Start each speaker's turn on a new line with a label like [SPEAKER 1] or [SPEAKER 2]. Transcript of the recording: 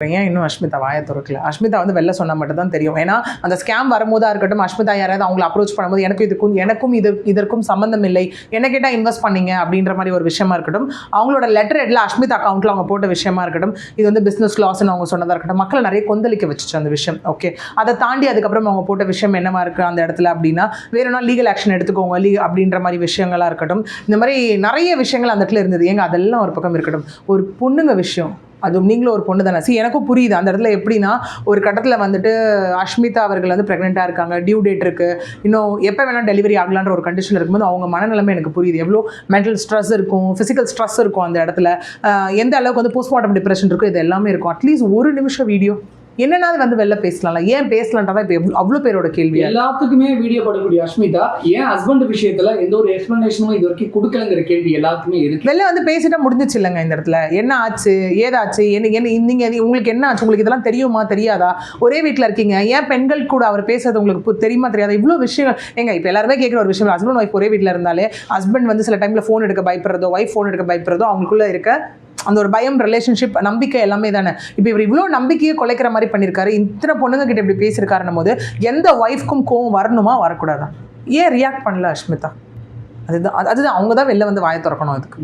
[SPEAKER 1] ஏன் இன்னும் அஷ்மிதா வாயை திறக்கல? அஷ்மிதா வந்து வெளில சொன்னால் மட்டும் தான் தெரியும். ஏன்னா அந்த ஸ்கேம் வரும்போதா இருக்கட்டும், அஷ்மிதா யாராவது அவங்களை அப்ரோச் பண்ணும்போது எனக்கும் இதற்கும் சம்மந்தம் இல்லை, என்ன கேட்டால் இன்வெஸ்ட் பண்ணீங்க அப்படின்ற மாதிரி ஒரு விஷயமா இருக்கட்டும், அவங்களோட லெட்டர் ஹெட்ல அஷ்மிதா அக்கௌண்ட்டில் அவங்க போட்ட விஷயமா இருக்கட்டும், இது வந்து பிஸ்னஸ் லாஸ்ன்னு அவங்க சொன்னதாக இருக்கட்டும், மக்களை நிறைய கொந்தளிக்க வச்சுச்சு அந்த விஷயம். ஓகே, அதை தாண்டி அதுக்கப்புறம் அவங்க போட்ட விஷயம் என்னவா இருக்குது அந்த இடத்துல அப்படின்னா, வேணும்னா லீகல் ஆக்ஷன் எடுத்துக்கோங்க அப்படின்ற மாதிரி விஷயங்களாக இருக்கட்டும், இந்த மாதிரி நிறைய விஷயங்கள் அந்த இடத்துல இருந்தது. ஏங்க அதெல்லாம் ஒரு பக்கம் இருக்கட்டும், ஒரு பொண்ணுங்க விஷயம், அதுவும் நீங்களும் ஒரு பொண்ணு தானே. எனக்கும் புரியுது அந்த இடத்துல எப்படின்னா, ஒரு கட்டத்தில் வந்துட்டு அஷ்மிதா அவர்கள் வந்து ப்ரெக்னெண்ட்டாக இருக்காங்க, டியூ டேட் இருக்குது, இன்னும் எப்போ வேணால் டெலிவரி ஆகலான்ற ஒரு கண்டிஷன் இருக்கும்போது அவங்க மனநிலைமை எனக்கு புரியுது. எவ்வளோ மென்டல் ஸ்ட்ரெஸ் இருக்கும், ஃபிசிக்கல் ஸ்ட்ரெஸ் இருக்கும் அந்த இடத்துல, எந்த அளவுக்கு வந்து போஸ்ட்மார்ட்டம் டிப்ரெஷன் இருக்கும், இது எல்லாமே இருக்கும். அட்லீஸ்ட் ஒரு நிமிஷம் வீடியோ என்னன்னாவது வந்து வெளில பேசலாம்ல, ஏன் பேசலான்றதான் இப்போ அவ்வளோ பேரோட கேள்வி.
[SPEAKER 2] எல்லாத்துக்குமே வீடியோ போடக்கூடிய அஷ்மிதா ஏன் ஹஸ்பண்ட் விஷயத்துல எந்த ஒரு எக்ஸ்பிளனேஷனும் இது வரைக்கும் கொடுக்கலங்கிற கேள்வி எல்லாத்துக்குமே இருக்கு.
[SPEAKER 1] வெளில வந்து பேசிட்டா முடிஞ்சிச்சு இல்லைங்க இந்த இடத்துல. என்ன ஆச்சு, ஏதாச்சு, நீங்கள் உங்களுக்கு என்ன ஆச்சு, உங்களுக்கு இதெல்லாம் தெரியுமா தெரியாதா, ஒரே வீட்டில் இருக்கீங்க, ஏன் பெண்கள் கூட அவர் பேசுறது உங்களுக்கு தெரியுமா தெரியாதா, இவ்வளோ விஷயங்கள். ஏங்க இப்போ எல்லாருமே கேட்குற ஒரு விஷயம், ஹஸ்பண்ட் ஒய்ஃப் ஒரே வீட்டில் இருந்தாலே ஹஸ்பண்ட் வந்து சில டைமில் ஃபோன் எடுக்க பயப்படுறதோ, ஒய்ஃப் ஃபோன் எடுக்க பயப்படுறதோ, அவங்களுக்குள்ள இருக்க அந்த ஒரு பயம், ரிலேஷன்ஷிப், நம்பிக்கை எல்லாமே தானே. இப்போ இவர் இவ்வளோ நம்பிக்கையை குலைக்கிற மாதிரி பண்ணியிருக்காரு, இத்தனை பொண்ணுங்க கிட்ட இப்படி பேசியிருக்காருன்னும் போது எந்த ஒய்ஃப்க்கும் கோவம் வரணுமா வரக்கூடாதான்? ஏன் ரியாக்ட் பண்ணல அஷ்மிதா? அதுதான் அவங்க தான் வெளில வந்து வாயை திறக்கணும் அதுக்கு.